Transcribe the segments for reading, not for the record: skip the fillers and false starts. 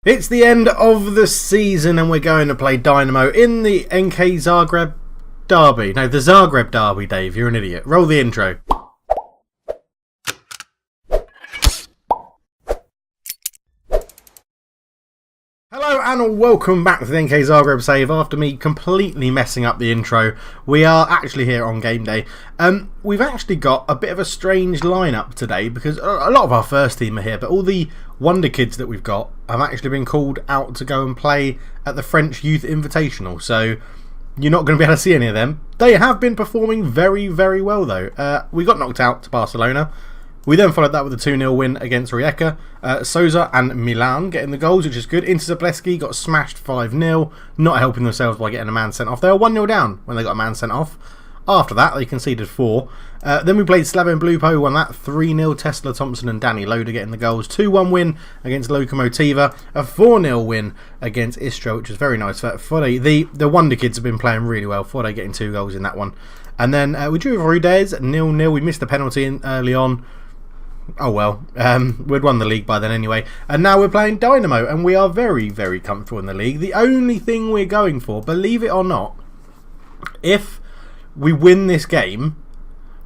It's the end of the season and we're going to play Dinamo in the NK Zagreb Derby. No, the Zagreb Derby, Dave. You're an idiot. Roll the intro. Hello and welcome back to the NK Zagreb save. After me completely messing up the intro, we are actually here on game day. We've actually got a bit of a strange lineup today because a lot of our first team are here, but all the wonder kids that we've got have actually been called out to go and play at the French Youth Invitational. So you're not going to be able to see any of them. They have been performing very, very well though. We got knocked out to Barcelona. We then followed that with a 2-0 win against Rijeka. Souza and Milan getting the goals, which is good. Inter Zableski got smashed 5-0, not helping themselves by getting a man sent off. They were 1-0 down when they got a man sent off. After that, they conceded 4. Then we played Slaven Blupo, won that 3-0. Tesla Thompson and Danny Loader getting the goals. 2-1 win against Lokomotiva. A 4-0 win against Istra, which was very nice. Fode, the Wonder Kids have been playing really well. Fode getting 2 goals in that one. And then we drew with Rudez, 0-0. We missed the penalty early on. Oh well, we'd won the league by then anyway. And now we're playing Dinamo and we are very, very comfortable in the league. The only thing we're going for, believe it or not, if we win this game,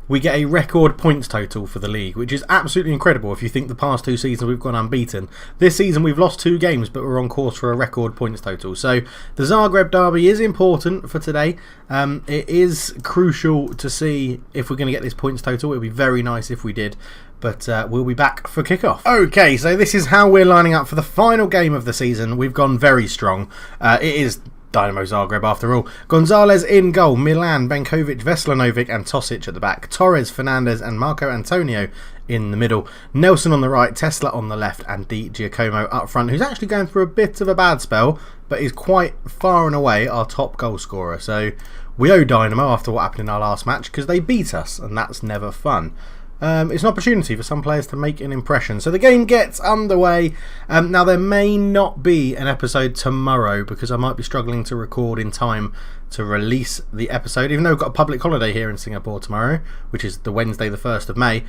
we get a record points total for the league, which is absolutely incredible if you think the past 2 seasons we've gone unbeaten. This season we've lost 2 games, but we're on course for a record points total. So the Zagreb Derby is important for today. It is crucial to see if we're going to get this points total. It would be very nice if we did. But we'll be back for kickoff. Okay, so this is how we're lining up for the final game of the season. We've gone very strong. It is Dinamo Zagreb after all. Gonzalez in goal, Milan, Benkovic, Veslanovic and Tosic at the back. Torres, Fernandez and Marco Antonio in the middle. Nelson on the right, Tesla on the left and Di Giacomo up front, who's actually going through a bit of a bad spell, but is quite far and away our top goal scorer. So we owe Dinamo after what happened in our last match because they beat us and that's never fun. It's an opportunity for some players to make an impression. So the game gets underway. Now there may not be an episode tomorrow because I might be struggling to record in time to release the episode. Even though we've got a public holiday here in Singapore tomorrow, which is the Wednesday the 1st of May.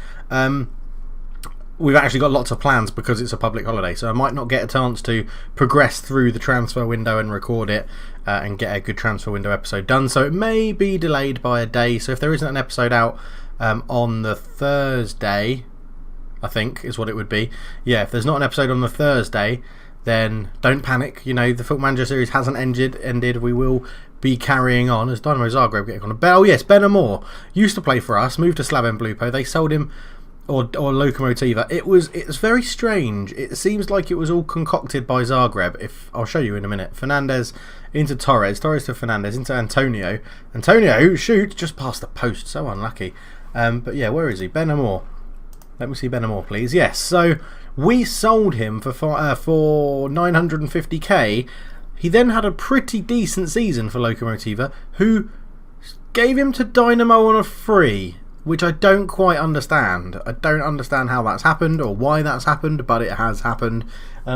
We've actually got lots of plans because it's a public holiday. So I might not get a chance to progress through the transfer window and record it and get a good transfer window episode done. So it may be delayed by a day. So if there isn't an episode out on the Thursday, I think is what it would be. Yeah, if there's not an episode on the Thursday, then don't panic. You know, the Football Manager series hasn't ended. We will be carrying on as Dinamo Zagreb getting on a bell. Yes, Ben Amor used to play for us, moved to Slaven Blupo. They sold him, or Lokomotiva. It's very strange. It seems like it was all concocted by Zagreb. If I'll show you in a minute. Fernandez into Torres to Fernandez into Antonio. Antonio shoots just past the post. So unlucky. But yeah, where is he? Ben Amor. Let me see Ben Amor, please. Yes, so we sold him for 950k. He then had a pretty decent season for Lokomotiva, who gave him to Dinamo on a free, which I don't quite understand. I don't understand how that's happened or why that's happened, but it has happened.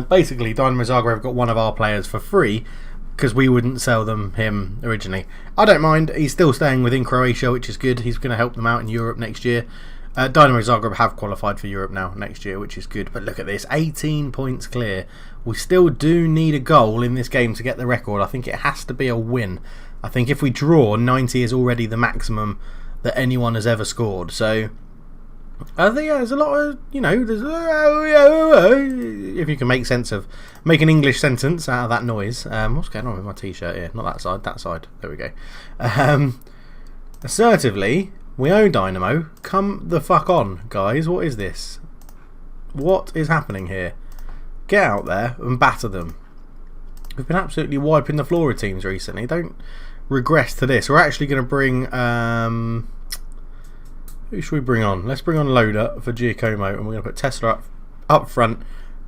Basically, Dinamo Zagreb got one of our players for free because we wouldn't sell him originally. I don't mind. He's still staying within Croatia, which is good. He's going to help them out in Europe next year. Dinamo Zagreb have qualified for Europe now next year, which is good. But look at this, 18 points clear. We still do need a goal in this game to get the record. I think it has to be a win. I think if we draw, 90 is already the maximum that anyone has ever scored. So I think there's a lot of, you know, if you can make an English sentence out of that noise. What's going on with my t-shirt here? Not that side, that side. There we go. Assertively, we owe Dinamo. Come the fuck on, guys. What is this? What is happening here? Get out there and batter them. We've been absolutely wiping the floor of teams recently. Don't regress to this. We're actually going to bring... who should we bring on? Let's bring on Loader for Giacomo, and we're going to put Tesla up front,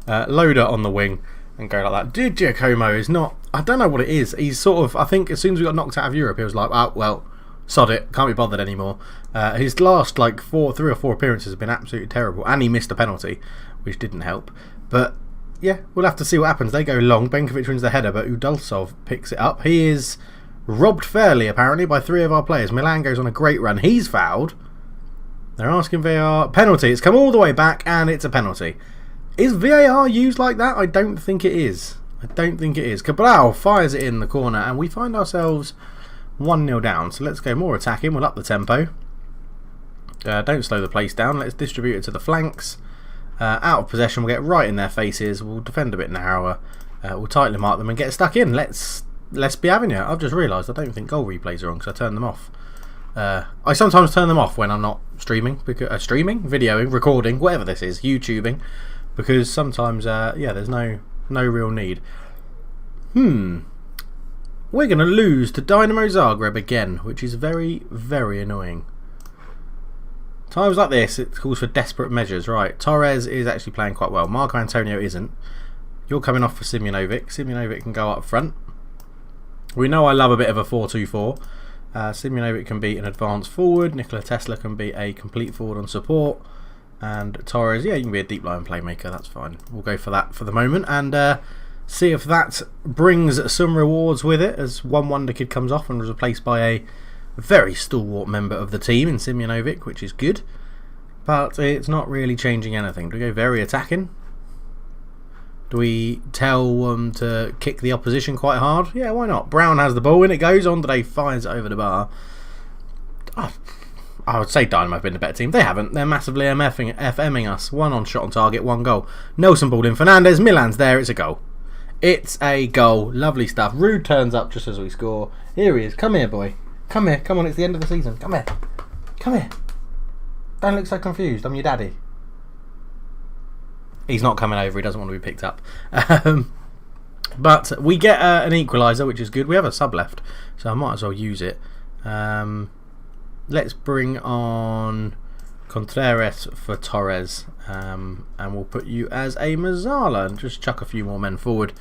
Loader on the wing, and go like that. Giacomo is not... I don't know what it is. He's sort of... I think as soon as we got knocked out of Europe, he was like, oh, well, sod it. Can't be bothered anymore. His last, like, 3 or 4 appearances have been absolutely terrible, and he missed a penalty, which didn't help. But, yeah, we'll have to see what happens. They go long. Benkovic wins the header, but Udalsov picks it up. He is robbed fairly, apparently, by 3 of our players. Milan goes on a great run. He's fouled. They're asking VAR. Penalty. It's come all the way back, and it's a penalty. Is VAR used like that? I don't think it is. Cabral fires it in the corner, and we find ourselves 1-0 down. So let's go more attacking. We'll up the tempo. Don't slow the place down. Let's distribute it to the flanks. Out of possession, we'll get right in their faces. We'll defend a bit narrower. We'll tightly mark them and get stuck in. Let's be having it. I've just realised I don't think goal replays are on because I turned them off. I sometimes turn them off when I'm not streaming, because videoing, recording, whatever this is, YouTubing, because sometimes there's no real need. We're going to lose to Dinamo Zagreb again, which is very, very annoying. Times like this, it calls for desperate measures. Right, Torres is actually playing quite well. Marco Antonio isn't. You're coming off for Simunovic. Simunovic can go up front. We know I love a bit of a 4-2-4. Simunovic can be an advanced forward. Nikola Tesla can be a complete forward on support. And Torres, you can be a deep line playmaker. That's fine. We'll go for that for the moment. And see if that brings some rewards with it, as one wonder kid comes off and was replaced by a very stalwart member of the team in Simunovic, which is good, but it's not really changing anything. Do we go very attacking? Do we tell them to kick the opposition quite hard? Yeah, why not? Brown has the ball, in it goes. Andre fires it over the bar. I would say Dynamo have been the better team. They haven't. They're massively FMing us. One on shot on target, one goal. Nelson balled in. Fernandez, Milan's there. It's a goal. It's a goal. Lovely stuff. Rude turns up just as we score. Here he is. Come here, boy. Come here, come on, it's the end of the season. Come here. Come here. Don't look so confused. I'm your daddy. He's not coming over. He doesn't want to be picked up. But we get an equaliser, which is good. We have a sub left, so I might as well use it. Let's bring on Contreras for Torres. And we'll put you as a Mazzala and just chuck a few more men forward.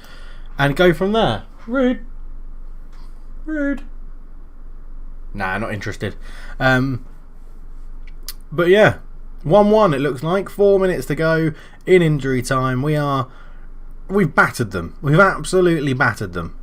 And go from there. Rude. Nah, not interested. But yeah, 1-1 it looks like. 4 minutes to go in injury time. We've battered them. We've absolutely battered them.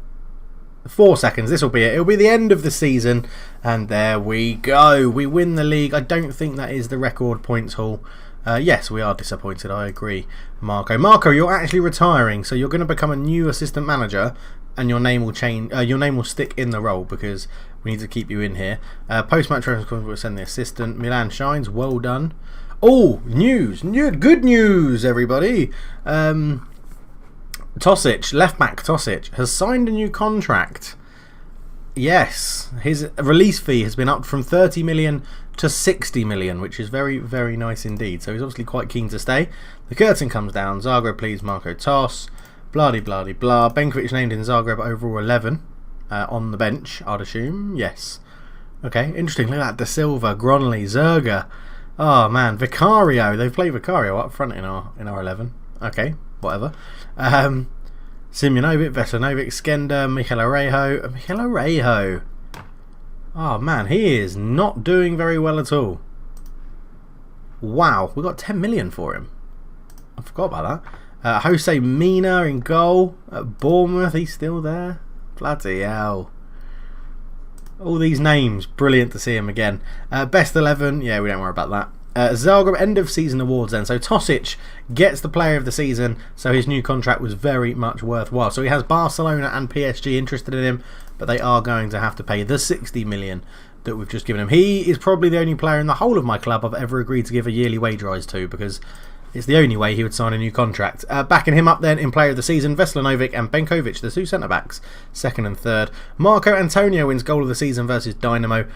4 seconds, this will be it. It'll be the end of the season, and there we go. We win the league. I don't think that is the record points haul. Yes, we are disappointed, I agree. Marco, you're actually retiring, so you're going to become a new assistant manager, and your name will change. Your name will stick in the role because we need to keep you in here. Post-match reference, we'll send the assistant. Milan shines, well done. Oh, good news, everybody. Tosic, left back Tosic, has signed a new contract. Yes, his release fee has been upped from 30 million to 60 million, which is very, very nice indeed. So he's obviously quite keen to stay. The curtain comes down. Zagreb please, Marco Tos. Blah blah blah. Benkovic named in Zagreb overall 11 on the bench, I'd assume. Yes. Okay, interesting. Look at that. Da Silva, Gronley, Zerga. Oh man, Vicario. They've played Vicario up front in our 11. Okay, whatever. Simunovic, Vesanovic, Skender, Michel Orejo. Oh man, he is not doing very well at all. Wow, we got 10 million for him. I forgot about that. Jose Mina in goal at Bournemouth. He's still there. Bloody hell. All these names, brilliant to see him again. Best 11, yeah, we don't worry about that. Zagreb end of season awards then. So Tosic gets the player of the season, so his new contract was very much worthwhile. So he has Barcelona and PSG interested in him, but they are going to have to pay the 60 million that we've just given him. He is probably the only player in the whole of my club I've ever agreed to give a yearly wage rise to, because it's the only way he would sign a new contract. Backing him up then in player of the season, Veslanovic and Benkovic, the two centre-backs, second and third. Marco Antonio wins goal of the season versus Dynamo.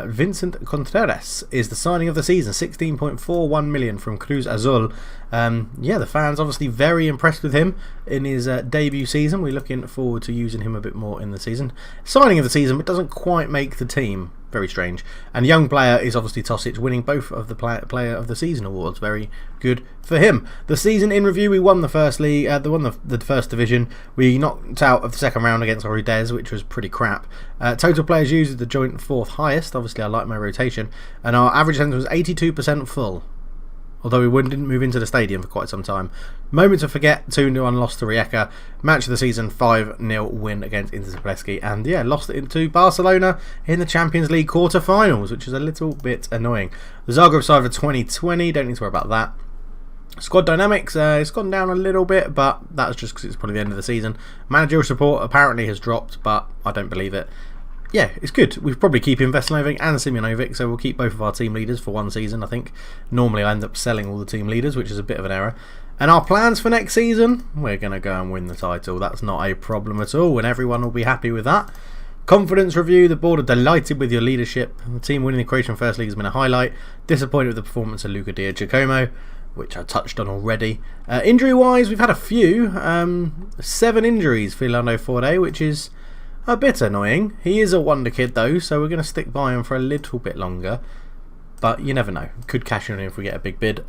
Vincent Contreras is the signing of the season, 16.41 million from Cruz Azul. Yeah, the fans obviously very impressed with him in his debut season. We're looking forward to using him a bit more in the season. Signing of the season, but doesn't quite make the team. Very strange. And young player is obviously Tosic, winning both of the player of the season awards. Very good for him. The season in review, we won the first league, the first division. We knocked out of the second round against Oridez, which was pretty crap. Total players used is the joint fourth highest. Obviously, I like my rotation, and our average attendance was 82% full. Although we didn't move into the stadium for quite some time. Moment to forget, 2-1 loss to Rijeka. Match of the season, 5-0 win against Inter Zaplewski. And yeah, lost it to Barcelona in the Champions League quarter-finals, which is a little bit annoying. The Zagreb side for 2020, don't need to worry about that. Squad dynamics, it's gone down a little bit, but that's just because it's probably the end of the season. Managerial support apparently has dropped, but I don't believe it. Yeah, it's good. We'll probably keep Veselinovic and Simjonovic, so we'll keep both of our team leaders for one season, I think. Normally I end up selling all the team leaders, which is a bit of an error. And our plans for next season, we're going to go and win the title. That's not a problem at all, and everyone will be happy with that. Confidence review, the board are delighted with your leadership. The team winning the Croatian First League has been a highlight. Disappointed with the performance of Luka Di Giacomo, which I touched on already. Injury-wise, we've had a few. 7 injuries for Lando Forde, which is a bit annoying. He is a wonder kid, though, so we're going to stick by him for a little bit longer. But you never know. Could cash in if we get a big bid.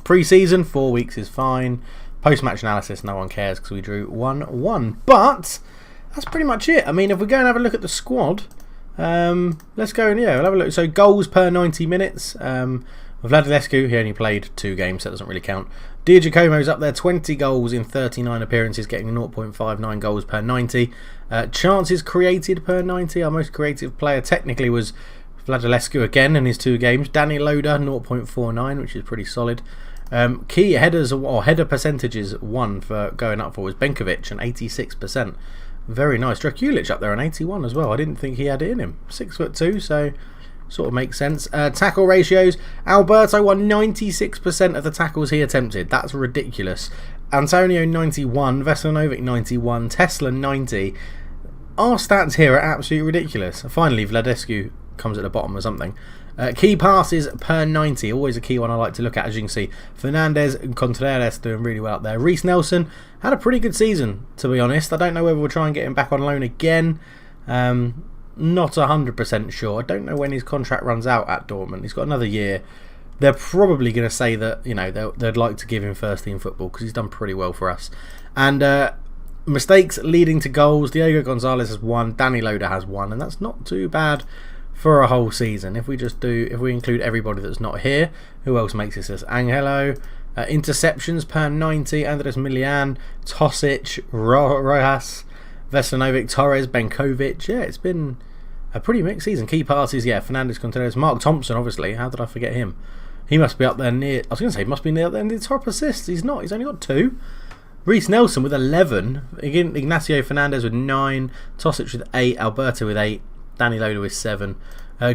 Pre-season, 4 weeks is fine. Post-match analysis, no one cares because we drew 1-1. But that's pretty much it. I mean, if we go and have a look at the squad, let's go and we'll have a look. So goals per 90 minutes. Vladilescu, he only played 2 games, so that doesn't really count. Di Giacomo's up there, 20 goals in 39 appearances, getting 0.59 goals per 90. Chances created per 90, our most creative player technically was Vladilescu again in his 2 games. Danny Loader, 0.49, which is pretty solid. Key headers or header percentages won for going up for was Benkovic, an 86%. Very nice. Drakulic up there, an 81 as well. I didn't think he had it in him. 6'2", so sort of makes sense. Tackle ratios. Alberto won 96% of the tackles he attempted. That's ridiculous. Antonio 91, Veselinovic 91, Tesla 90. Our stats here are absolutely ridiculous. Finally, Vladescu comes at the bottom or something. Key passes per 90, always a key one I like to look at, as you can see. Fernandez and Contreras doing really well up there. Reece Nelson had a pretty good season, to be honest. I don't know whether we'll try and get him back on loan again. Not 100% sure. I don't know when his contract runs out at Dortmund. He's got another year. They're probably going to say that they'd like to give him first team football because he's done pretty well for us. And mistakes leading to goals. Diego Gonzalez has 1. Danny Loader has 1, and that's not too bad for a whole season. If we include everybody that's not here, who else makes this? Angelo. Interceptions per 90. Andres Milian, Tosic, Rojas, Veselinovic, Torres, Benkovic. Yeah, it's been a pretty mixed season. Key passes, Fernandez, Contreras, Mark Thompson, obviously. How did I forget him? He must be up there near. I was going to say, he must be near the top assists. He's not. He's only got 2. Reece Nelson with 11. Ignacio Fernandez with 9. Tosic with 8. Alberto with 8. Danny Loader with 7.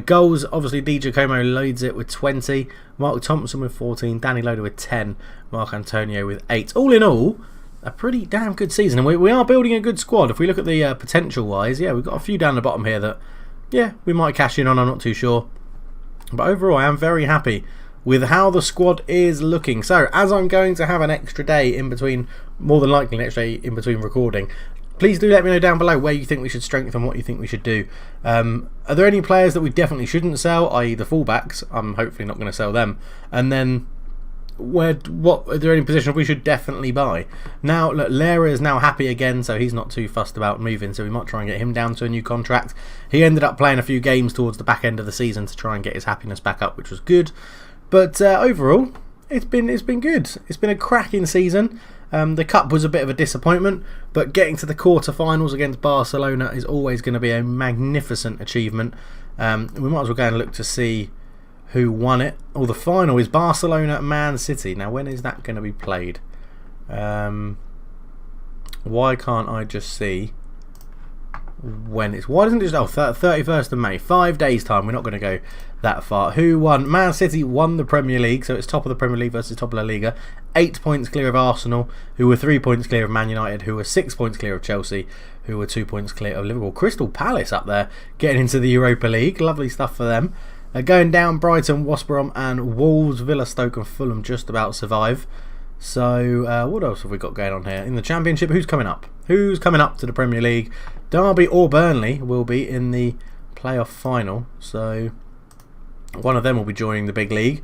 Goals, obviously, Di Giacomo loads it with 20. Mark Thompson with 14. Danny Loader with 10. Mark Antonio with 8. All in all, a pretty damn good season. And we are building a good squad. If we look at the potential-wise, we've got a few down the bottom here that, we might cash in on. I'm not too sure. But overall, I am very happy with how the squad is looking. So, as I'm going to have an extra day in between, more than likely an extra day in between recording, please do let me know down below where you think we should strengthen, what you think we should do. Are there any players that we definitely shouldn't sell, i.e. the fullbacks? I'm hopefully not going to sell them. And then, are there any positions we should definitely buy? Now, look, Lera is now happy again, so he's not too fussed about moving, so we might try and get him down to a new contract. He ended up playing a few games towards the back end of the season to try and get his happiness back up, which was good. But overall, it's been good. It's been a cracking season. The Cup was a bit of a disappointment, but getting to the quarter-finals against Barcelona is always going to be a magnificent achievement. We might as well go and look to see who won it. The final is Barcelona-Man City. Now, when is that going to be played? Why can't I just see when it's... Why doesn't it just... 31st of May. 5 days' time. We're not going to go that far. Who won? Man City won the Premier League, so it's top of the Premier League versus top of La Liga. 8 points clear of Arsenal, who were 3 points clear of Man United, who were 6 points clear of Chelsea, who were 2 points clear of Liverpool. Crystal Palace up there, getting into the Europa League. Lovely stuff for them. Going down, Brighton, West Brom and Wolves, Villa, Stoke and Fulham just about survive. So, what else have we got going on here? In the Championship, who's coming up? Who's coming up to the Premier League? Derby or Burnley will be in the playoff final. So, one of them will be joining the big league.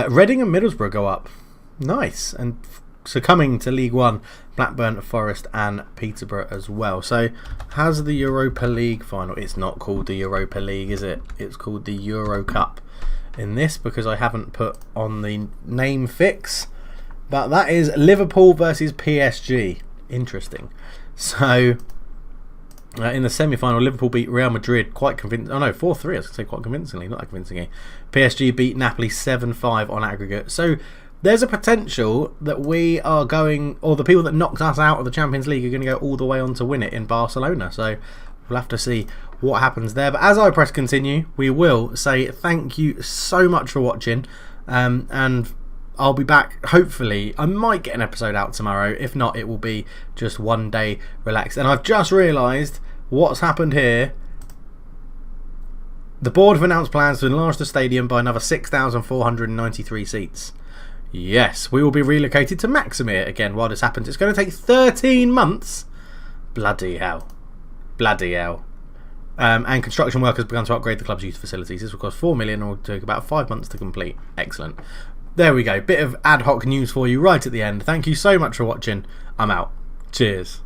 Reading and Middlesbrough go up. Nice. And so coming to League One, Blackburn, Forest and Peterborough as well. So has the Europa League final... It's not called the Europa League, is it? It's called the Euro Cup in this because I haven't put on the name fix. But that is Liverpool versus PSG. Interesting. So... in the semi-final, Liverpool beat Real Madrid quite convincingly. Oh no, 4-3, I was going to say quite convincingly, not that convincingly. PSG beat Napoli 7-5 on aggregate. So, there's a potential that we are going, or the people that knocked us out of the Champions League are going to go all the way on to win it in Barcelona. So we'll have to see what happens there. But as I press continue, we will say thank you so much for watching. And I'll be back, hopefully. I might get an episode out tomorrow. If not, it will be just one day relaxed. And I've just realised what's happened here. The board have announced plans to enlarge the stadium by another 6,493 seats. Yes, we will be relocated to Maximir again while this happens. It's going to take 13 months. Bloody hell. Bloody hell. And construction work has begun to upgrade the club's youth facilities. This will cost 4 million and will take about 5 months to complete. Excellent. There we go. Bit of ad hoc news for you right at the end. Thank you so much for watching. I'm out. Cheers.